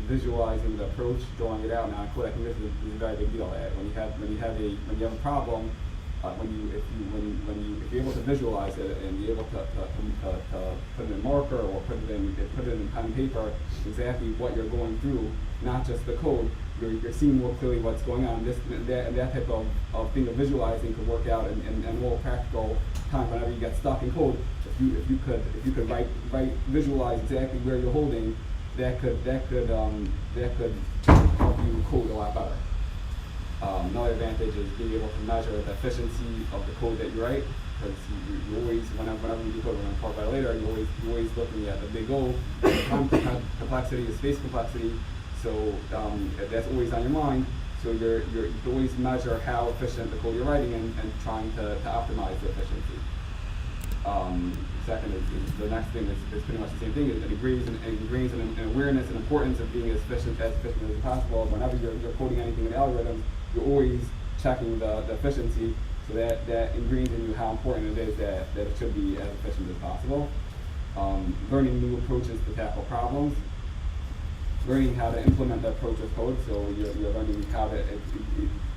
visualizing the approach, drawing it out. Now, I think this is a very big deal. When you have a problem, if you're able to visualize it and you're able to put it in marker or put it in pen and paper, exactly what you're going through, not just the code, you're seeing more clearly what's going on. That type of thing of visualizing could work out in more practical times whenever you get stuck in code. If you could visualize exactly where you're holding, that could help you code a lot better. Another advantage is being able to measure the efficiency of the code that you write, because you always, whenever you do code, we're going to talk about it later, you're always looking at the big O, time complexity, the space complexity, so that's always on your mind. So you can always measure how efficient the code you're writing and trying to optimize the efficiency. Second is the next thing is pretty much the same thing. It ingrains an awareness and importance of being as efficient as possible. Whenever you're coding anything in algorithms, you're always checking the efficiency, so that ingrains in you how important it is that it should be as efficient as possible. Learning new approaches to tackle problems. Learning how to implement the approach with code, so you're learning how to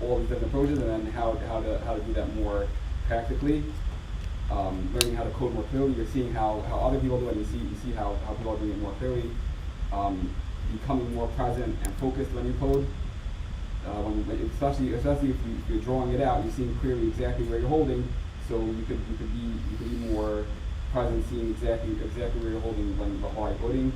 all these different approaches, and then how to do that more practically. Learning how to code more clearly. You're seeing how other people do it, and you see how people are doing it more clearly. Becoming more present and focused when you code. Especially if you're drawing it out, you're seeing clearly exactly where you're holding, so you could be more present, seeing exactly where you're holding while you're coding.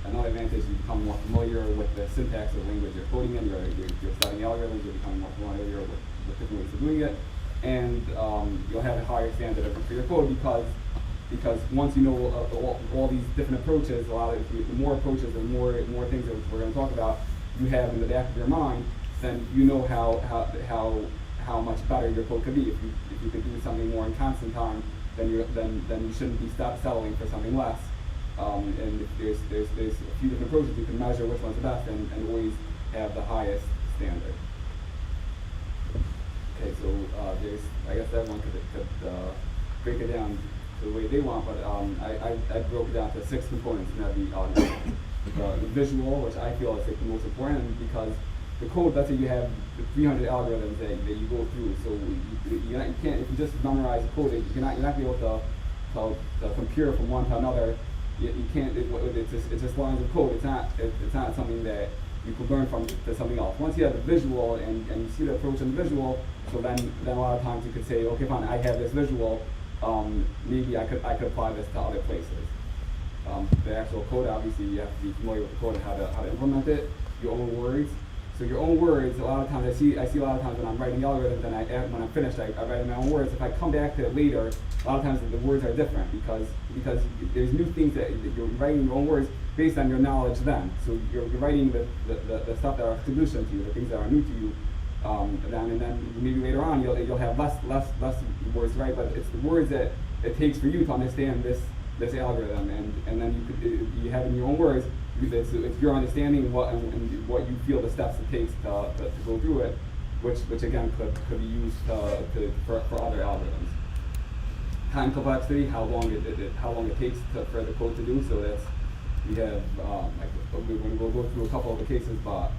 Another advantage is you become more familiar with the syntax of the language you're coding in. You're studying algorithms, you're becoming more familiar with different ways of doing it. And you'll have a higher standard for your code because once you know all these different approaches, the more approaches and more things that we're going to talk about you have in the back of your mind, then you know how much better your code could be. If you could do something more in constant time, then you shouldn't be settling for something less. And if there's a few different approaches, you can measure which one's the best and always have the highest standard. Okay, so I guess everyone could break it down to the way they want, but I broke it down to 6 components, and that'd be the visual, which I feel is the most important, because the code, let's say you have 300 algorithms that you go through, so you can't, if you just memorize the code, you're not be able to compare from one to another. You can't. It's just lines of code. It's not something that you could learn from to something else. Once you have the visual and you see the approach in the visual, so then a lot of times you could say, okay, fine, I have this visual. Maybe I could apply this to other places. The actual code, obviously, you have to be familiar with the code and how to implement it. Your own words. So your own words. A lot of times I see a lot of times when I'm writing algorithms, and when I'm finished, I write in my own words. If I come back to it later, a lot of times the words are different because there's new things that you're writing in your own words based on your knowledge then. So you're writing the stuff that are solution to you, the things that are new to you. And then maybe later on you'll have less words to write, but it's the words that it takes for you to understand this algorithm, and then you have in your own words. If you're understanding what you feel the steps it takes to go through it, which again could be used for other algorithms. Time complexity, how long it takes for the code to do. So that's we have we'll go through a couple of the cases, but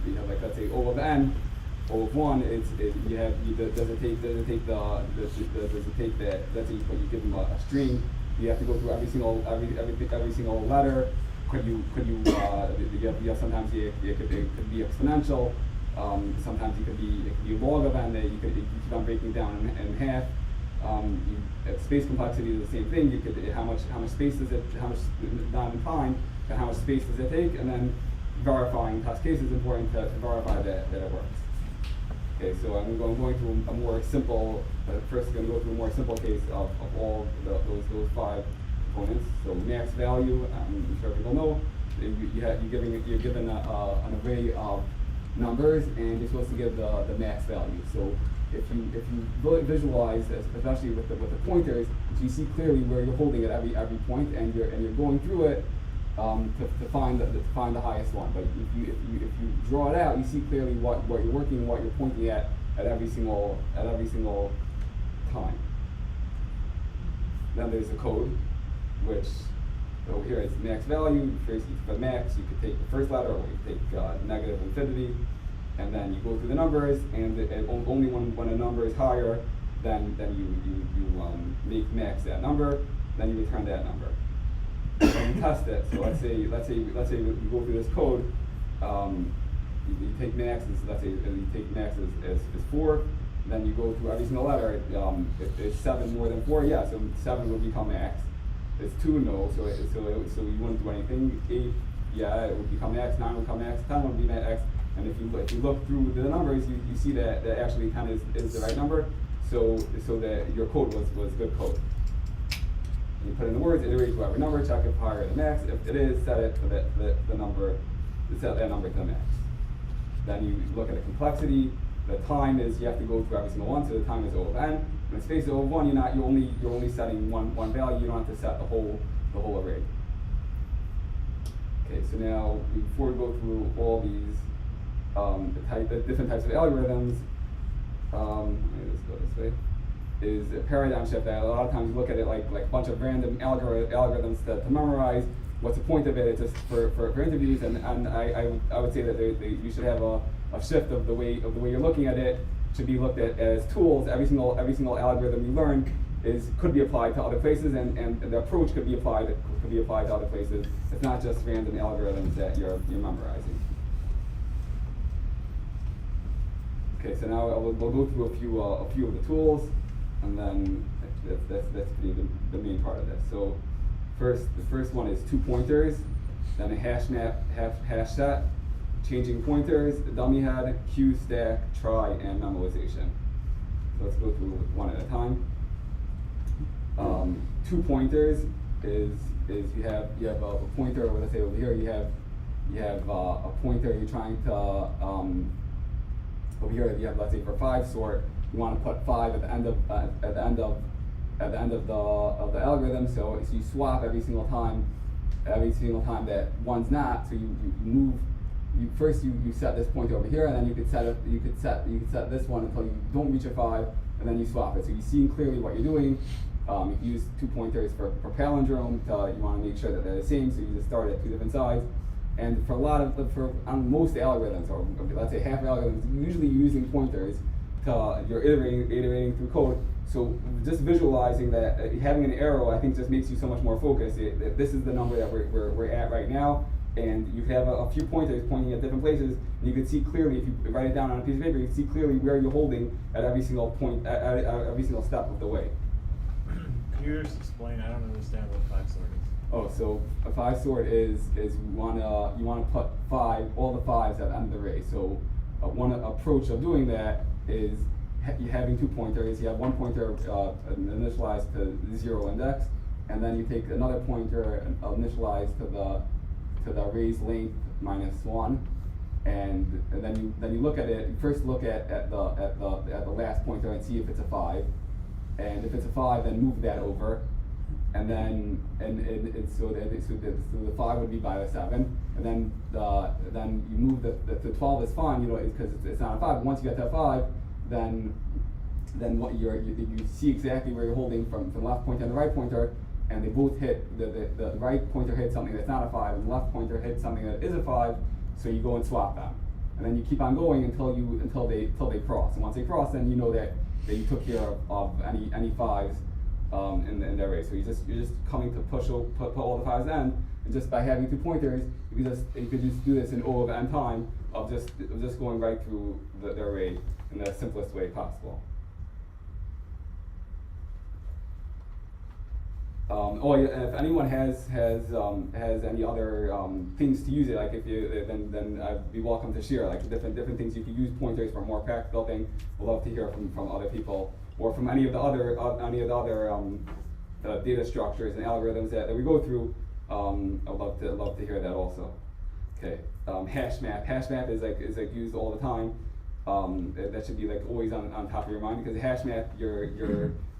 we have let's say O of n, O of 1. Does it take that? Let's say you give them a string. You have to go through every single letter. You have sometimes it could be exponential. Sometimes it could be log of n that you keep on breaking down in half. Space complexity is the same thing. How much space does it? How much not in time, and how much space does it take? And then verifying test case is important to verify that it works. Okay, so I'm going through a more simple. First, I'm going to go through a more simple case of all those 5 components. So max value, I'm sure people know. You're given an array of numbers, and you're supposed to give the max value. So if you visualize, especially with the pointers, so you see clearly where you're holding it every point, and you're going through it to find the highest one. But if you draw it out, you see clearly what you're working, what you're pointing at every single time. Then there's the code, which So here it's max value. First, for max, you could take the first letter, or you could take negative infinity, and then you go through the numbers, and only when a number is higher, then you make max that number, then you return that number. And you test it. So let's say we go through this code. You take max, let's say you take max as 4, then you go through every single letter. Is 7 more than 4? Yeah, so 7 would become max. It's 2, no, so you wouldn't do anything. 8, yeah, it would become max. 9 would become max. 10 would be max. And if you look through the numbers, you see that actually 10 is the right number. So that your code was good code. And you put in the words, iterate to every number, check if higher than max. If it is, set it to the number, set that number to the max. Then you look at the complexity. The time is, you have to go through every single one, so the time is O of n. When it's space O of 1, you're only setting one value. You don't have to set the whole array. Okay, so now before we go through all these the different types of algorithms, let me just go this way, is a paradigm shift. That a lot of times you look at it like a bunch of random algorithms to memorize. What's the point of it? It's just for interviews, and I would say that you should have a shift of the way you're looking at it. Should be looked at as tools. Every single algorithm you learn could be applied to other places, and the approach could be applied to other places. It's not just random algorithms that you're memorizing. Okay, so now we'll go through a few of the tools, and then that's the main part of this. So the first one is 2 pointers, then a Hashmap hash set, changing pointers, the dummy head, queue, stack, try, and memoization. So let's go through one at a time. 2 pointers is you have a pointer. Let's say over here you have a pointer. You're trying to over here you have, let's say for 5 sort, you want to put 5 at the end of the algorithm. So you swap every single time that one's not. So you move. First you set this pointer over here, and then you could set this one until you don't reach a 5, and then you swap it. So you see clearly what you're doing. You can use 2 pointers for palindrome. You want to make sure that they're the same, so you just start at 2 different sides. And for on most algorithms, or let's say half algorithms, you're usually using pointers you're iterating through code. So just visualizing that, having an arrow, I think just makes you so much more focused. This is the number that we're at right now, and you have a few pointers pointing at different places, and you can see clearly, if you write it down on a piece of paper, you can see clearly where you're holding at every single point, at every single step of the way. Can you just explain? I don't understand what 5 sort is. Oh, so a 5 sort is you wanna put all the 5s at the end of the array. So one approach of doing that is having 2 pointers. You have one pointer initialized to 0 index, and then you take another pointer initialized to the array's length -1, and then you look at it. You first look at the last pointer and see if it's a 5, and if it's a 5, then move that over. And then so the 5 would be by the 7, and then you move the 12 is fine, because it's not a 5. But once you get to a 5, then what you see exactly where you're holding from the left pointer and the right pointer, and they both hit the right pointer hits something that's not a 5, and the left pointer hits something that is a 5. So you go and swap them, and then you keep on going until they cross. And once they cross, then you know that you took care of any 5s. In the array. So you're just coming to put all the 5s in, and just by having 2 pointers, you could just do this in O of n time of just going right through the array in the simplest way possible. If anyone has any other things to use it, like then I'd be welcome to share, like different things you could use pointers for more practical thing. We'd love to hear from other people, or from any of the other data structures and algorithms that we go through. I'd love to hear that also. Okay, Hashmap. Hashmap is used all the time. That should be always on top of your mind, because Hashmap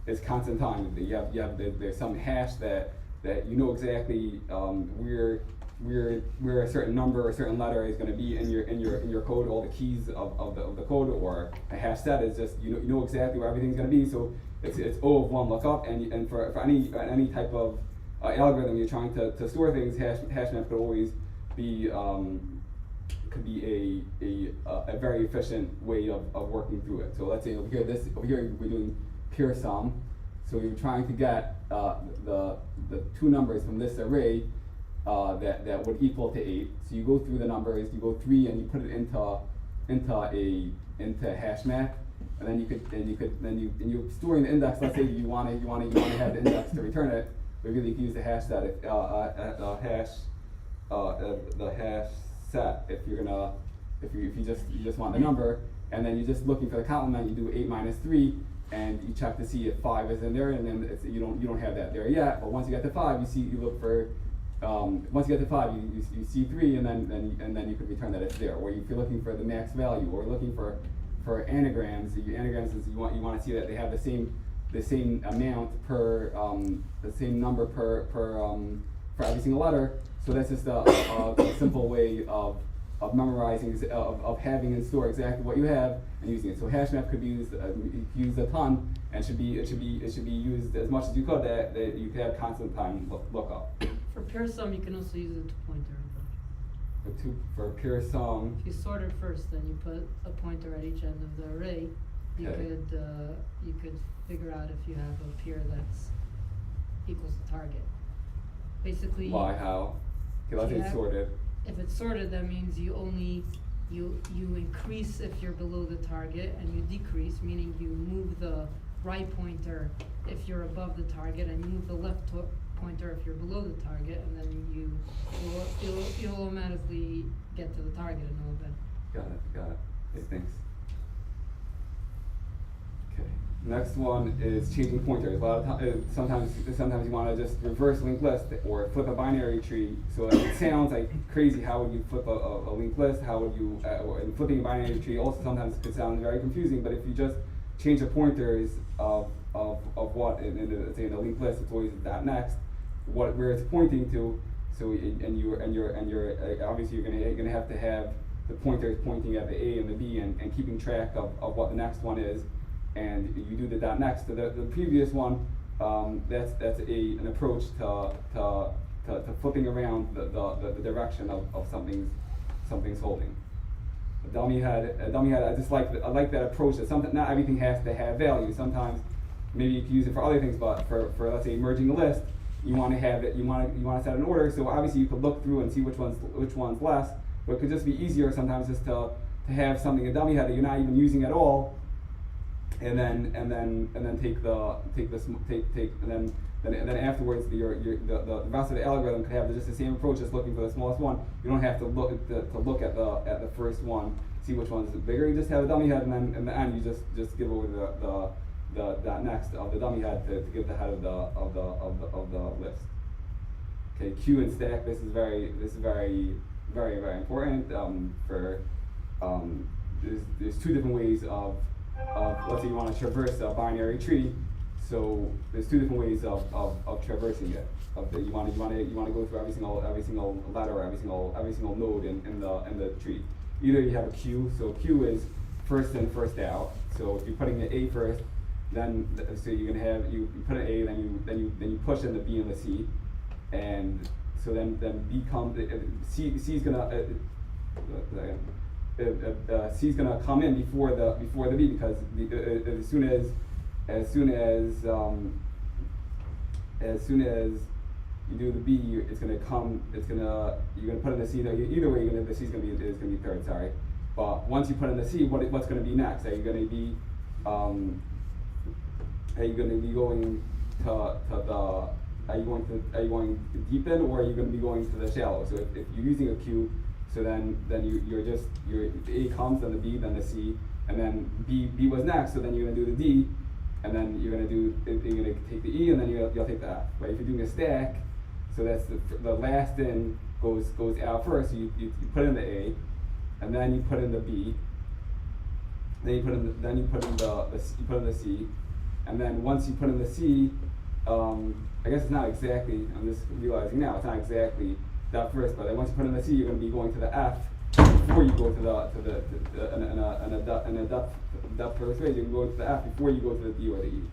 it's constant time. There's some hash that you know exactly where a certain number or a certain letter is going to be in your code, all the keys of the code. Or a hash set is just you know exactly where everything's going to be. So it's O of 1 lookup, and for any type of algorithm, you're trying to store things, Hashmap could always be a very efficient way of working through it. So let's say over here we're doing pure sum. So you're trying to get the two numbers from this array that would equal to 8. So you go through the numbers, you go 3 and you put it into Hashmap, and then you're storing the index. Let's say you want to have the index to return it. Maybe you can use the hash set the hash set if you just want the number, and then you're just looking for the complement. You do 8 minus 3, and you check to see if 5 is in there, and then you don't have that there yet. But once you get to 5, you look for once you get to 5, you see 3, and then you could return that it's there. Or if you're looking for the max value, or looking for anagrams, anagrams is you want to see that they have the same amount per the same number per for every single letter. So that's just a simple way of memorizing, of having in store exactly what you have and using it. So Hashmap could be used a ton, and it should be used as much as you could, that you could have constant time lookup. For pure sum, you can also use it to pointer. For pure sum. If you sort it first, then you put a pointer at each end of the array. You could figure out if you have a pair that's equals the target. Basically. Why? How? Okay, let's say it's sorted. If it's sorted, that means you increase if you're below the target, and you decrease, meaning you move the right pointer if you're above the target, and you move the left pointer if you're below the target, and then you'll automatically get to the target in a little bit. Got it. Okay, thanks. Okay. Next one is changing pointers. A lot of times, sometimes you want to just reverse linked list or flip a binary tree. So it sounds like crazy. How would you flip a linked list? How would you? And flipping a binary tree also sometimes could sound very confusing. But if you just change the pointers of what say in a linked list, it's always that next, where it's pointing to. So and you're obviously you're gonna have to have the pointers pointing at the A and the B and keeping track of what the next one is. And you do the dot next to the previous one. That's an approach to flipping around the direction of something's holding. A dummy head. I like that approach. That not everything has to have value. Sometimes maybe you can use it for other things, but for let's say merging a list, you want to have it. You want to set an order. So obviously you could look through and see which one's less. But it could just be easier sometimes just to have something a dummy head that you're not even using at all. And then afterwards the rest of the algorithm could have just the same approach, just looking for the smallest one. You don't have to look at the first one, see which one's bigger. You just have a dummy head, and then in the end you just give over the next of the dummy head to give the head of the list. Okay, queue and stack. This is very very important. There's two different ways of let's say you want to traverse a binary tree. So there's two different ways of traversing it. You want to go through every single ladder or every single node in the tree. Either you have a queue. So a queue is first in, first out. So if you're putting the A first, then so you're gonna have you put an A, then you push in the B and the C, and so then B comes C's gonna. C's gonna come in before the B, because as soon as you do the B, you're gonna put in the C. Either way, the C's gonna be third. Sorry, but once you put in the C, what's gonna be next? Are you gonna be going to the? Are you going deep in, or are you going to be going to the shallow? So if you're using a queue, so then your A comes, then the B, then the C, and then B was next. So then you're gonna do the D, and then you're gonna take the E, and then you'll take the F. Right? If you're doing a stack, so that's the last in goes out first. So you put in the A, and then you put in the B. Then you put in the C, and then once you put in the C, I guess it's not exactly. I'm just realizing now it's not exactly that first, but then once you put in the C, you're going to be going to the F before you go to the depth first rate. You can go to the F before you go to the D or the E.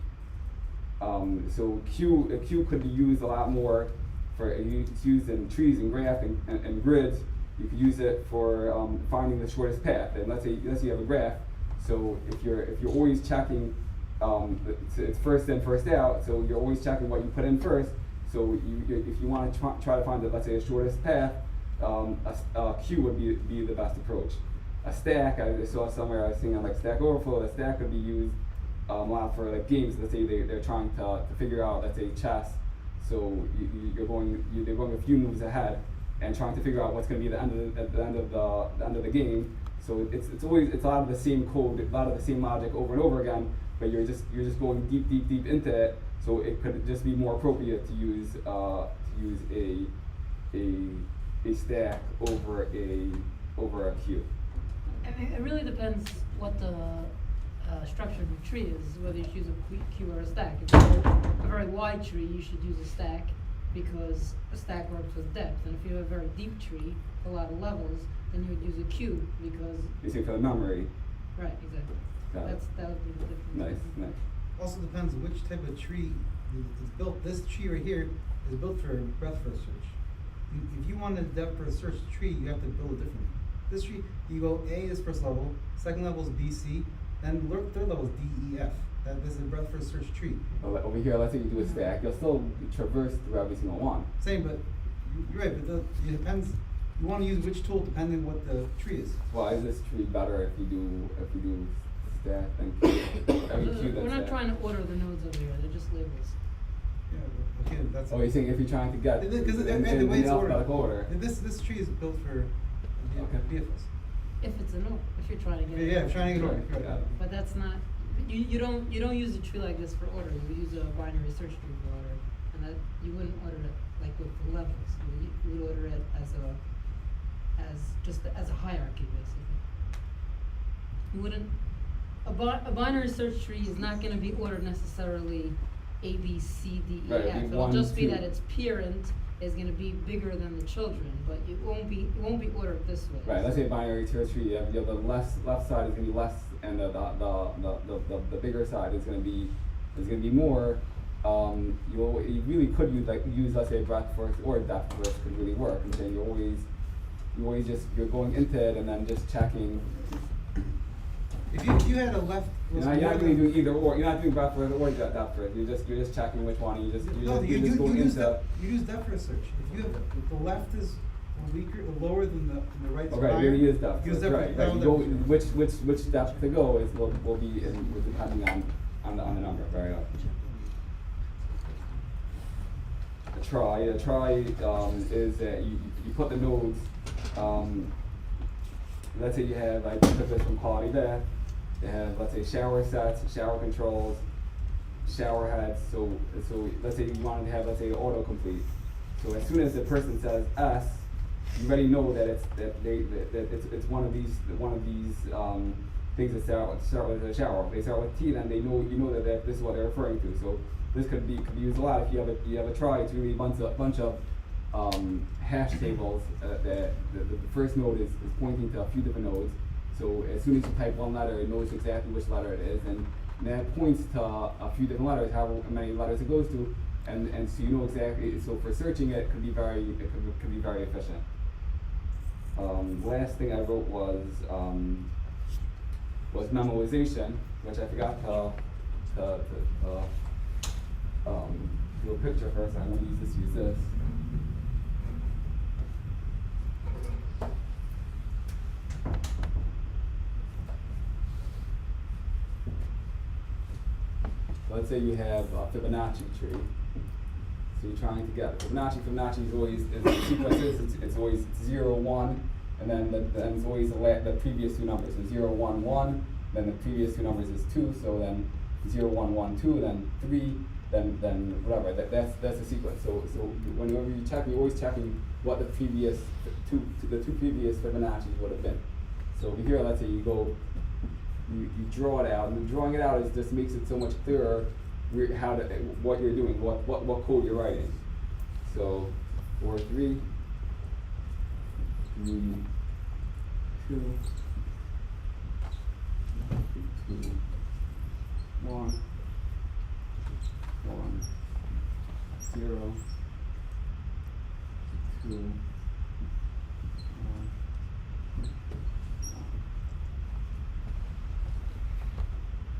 So a Q could be used a lot more for, it's used in trees and graph and grids. You could use it for finding the shortest path. And let's say you have a graph. So if you're always checking, it's first in, first out. So you're always checking what you put in first. So if you want to try to find let's say the shortest path, a Q would be the best approach. A stack, I saw somewhere, I was seeing on like Stack Overflow, a stack could be used a lot for like games. Let's say they're trying to figure out, let's say, chess. So they're going a few moves ahead and trying to figure out what's going to be the end of the game. So it's a lot of the same code, a lot of the same logic over and over again, but you're just going deep into it. So it could just be more appropriate to use a stack over a queue. I mean, it really depends what the structure of the tree is, whether you choose a queue or a stack. If it's a very wide tree, you should use a stack because a stack works with depth. And if you have a very deep tree, a lot of levels, then you would use a queue because. You see, for the memory. Right, exactly. That would be the difference. Nice. Also depends which type of tree is built. This tree right here is built for breadth first search. If you want a depth first search tree, you have to build it differently. This tree, you go A is first level, second level is B, C, then third level is D, E, F. This is a breadth first search tree. Over here, let's say you do a stack, you'll still traverse through every single one. Same, but you're right. But it depends. You want to use which tool depending what the tree is. Why is this tree better if you do stack than queue? We're not trying to order the nodes over here. They're just labels. Yeah, okay, that's. Oh, you're saying if you're trying to get Because the way it's ordered. This tree is built for vehicles. If it's a node, if you're trying to get Yeah, trying to get ordered. Right. But that's not. You don't use a tree like this for order. You use a binary search tree for order, and that you wouldn't order it like with the levels. You would order it as a hierarchy, basically. You wouldn't. A binary search tree is not going to be ordered necessarily A, B, C, D, E, Right, F. It'll one, just be two. that its parent is going to be bigger than the children, but it won't be ordered this way. Right. Let's say binary search tree. You have the left side is going to be less, and the bigger side is going to be more. You really could use let's say breadth first or depth first could really work, and then you're going into it and then just checking. If you had a left. You're not really doing either or. You're not doing breadth first or depth first. You're just checking which one. You just going into. You use depth first search. If the left is weaker, lower than the right. Okay, it really is depth. Use Right. depth. Right. You go which depth to go will be depending on the number. Very well. A try is that you put the nodes. Let's say you have, I took this from Quality Bath. They have, let's say, shower sets, shower controls, shower heads. So let's say you wanted to have, let's say, autocomplete. So as soon as the person says S, you already know that it's one of these things that start with a shower. If they start with T, then you know that this is what they're referring to. So this could be used a lot if you have a try. It's really a bunch of hash tables that the first node is pointing to a few different nodes. So as soon as you type one letter, it knows exactly which letter it is, and that points to a few different letters, however many letters it goes to, and so you know exactly. So for searching it could be very efficient. Last thing I wrote was memoization, which I forgot to do a picture first. I'm going to use this. Let's say you have a Fibonacci tree. So you're trying to get Fibonacci is always sequences. It's always 0, 1, and then it's always the previous two numbers. So 0, 1, 1. Then the previous two numbers is 2. So then 0, 1, 1, 2. Then 3. Then whatever. That's the sequence. So whenever you check, you're always checking what the two previous Fibonacci's would have been. So over here, let's say you go. You draw it out, and drawing it out just makes it so much clearer what you're doing, what code you're writing. So 4, 3, 2, 1. 0, 2, 1.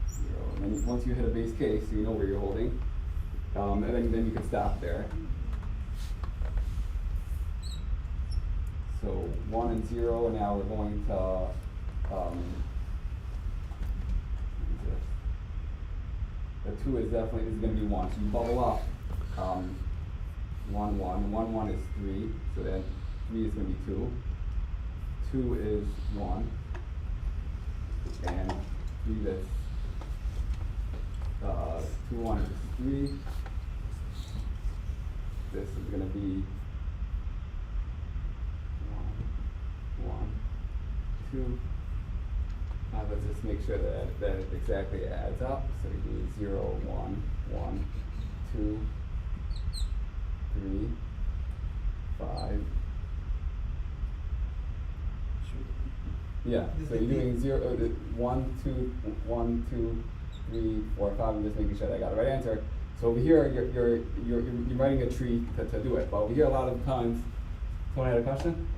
0. And then once you hit a base case, you know where you're holding, and then you can stop there. So 1 and 0, and now we're going to the 2 is going to be 1. So you bubble up 1, 1. 1, 1 is 3. So then 3 is going to be 2. 2 is 1. And 3 that's 2, 1 is 3. This is going to be 1, 2. Let's just make sure that it exactly adds up. So we do 0, 1, 1, 2, 3, 5. Yeah, so you're doing 0, 1, 2, 1, 2, 3, 4, 5. I'm just making sure that I got the right answer. So over here, you're writing a tree to do it. But over here, a lot of times, someone had a question?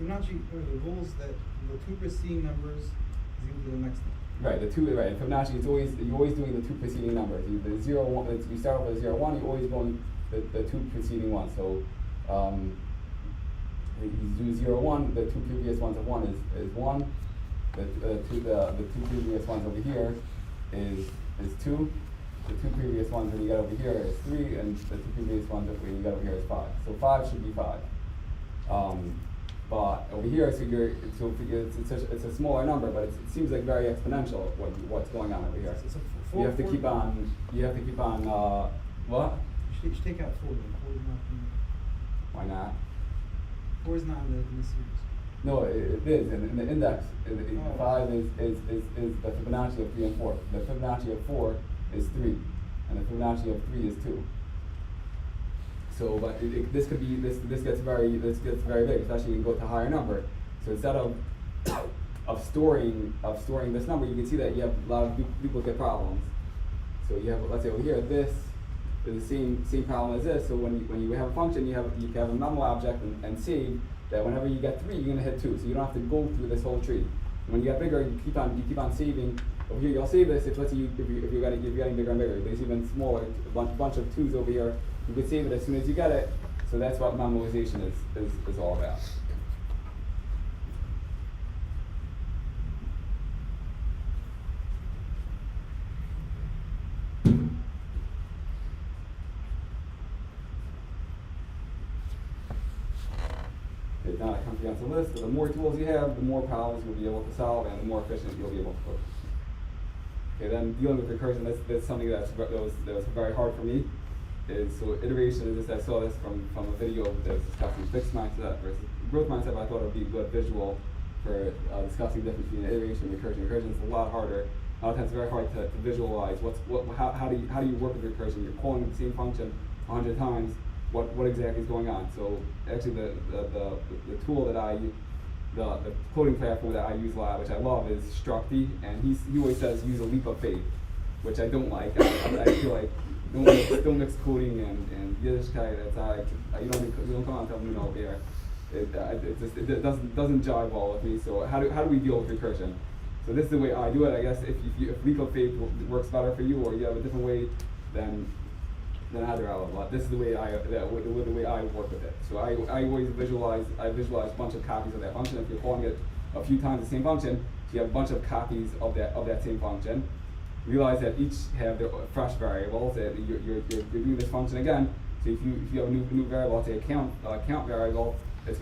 Fibonacci, the rule is that the 2 preceding numbers is equal to the next number. Right, the 2, right. In Fibonacci, you're always doing the 2 preceding numbers. The 0, 1, you start off with 0, 1, you're always going the 2 preceding ones. So you do 0, 1, the 2 previous ones of 1 is 1. The 2 previous ones over here is 2. The 2 previous ones when you got over here is 3, and the 2 previous ones when you got over here is 5. So 5 should be 5. But over here, it's a smaller number, but it seems like very exponential what's going on over here. So You have to keep on. What? You should take out 4. 4 is not Why not? 4 is not in the series. No, it is in the index. 5 is the Fibonacci of 3 and 4. The Fibonacci of 4 is 3, and the Fibonacci of 3 is 2. So, but this gets very big, especially you can go to a higher number. So instead of storing this number, you can see that you have a lot of duplicate problems. So you have, let's say over here, this is the same problem as this. So when you have a function, you can have a memo object and save that whenever you get 3, you're going to hit 2. So you don't have to go through this whole tree. When you get bigger, you keep on saving. Over here, you'll save this if let's say if you're getting bigger and bigger. There's even smaller, bunch of 2s over here. You can save it as soon as you get it. So that's what memoization is all about. It's not a comprehensive list, but the more tools you have, the more problems you'll be able to solve, and the more efficient you'll be able to cook. Okay, then dealing with recursion, that's something that was very hard for me. So iteration is just, I saw this from a video that was discussing fixed mindset versus growth mindset, but I thought it would be a good visual for discussing the difference between iteration and recursion. Recursion is a lot harder. A lot of times it's very hard to visualize how do you work with recursion. You're calling the same function 100 times. What exactly is going on? So actually the tool that the coding platform that I use a lot, which I love, is Structy, and he always says use a leap of faith, which I don't like. I feel like don't mix coding and Yiddishkeit. That's not you don't come on and tell me no here. It doesn't jive well with me. So how do we deal with recursion? So this is the way I do it. I guess if leap of faith works better for you, or you have a different way, then either I will. This is the way I work with it. So I always visualize a bunch of copies of that function. If you're calling it a few times the same function, so you have a bunch of copies of that same function. Realize that each have their fresh variables. That you're doing this function again. So if you have a new variable, let's say a count variable, it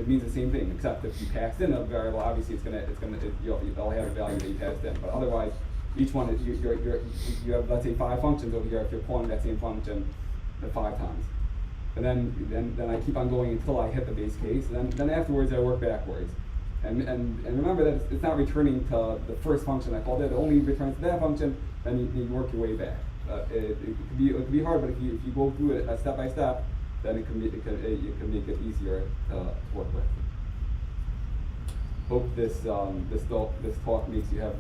means the same thing. Except if you passed in a variable, obviously you'll have a value that you passed in. But otherwise, each one is you have, let's say, 5 functions over here if you're calling that same function 5 times. And then I keep on going until I hit the base case. And then afterwards I work backwards. And remember that it's not returning to the first function I called it. It only returns to that function. Then you work your way back. It could be hard, but if you go through it step by step, then it can make it easier to work with. Hope this talk makes you have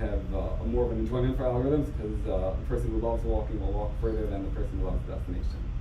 have more of an enjoyment for algorithms because the person who loves walking will walk further than the person who loves the destination.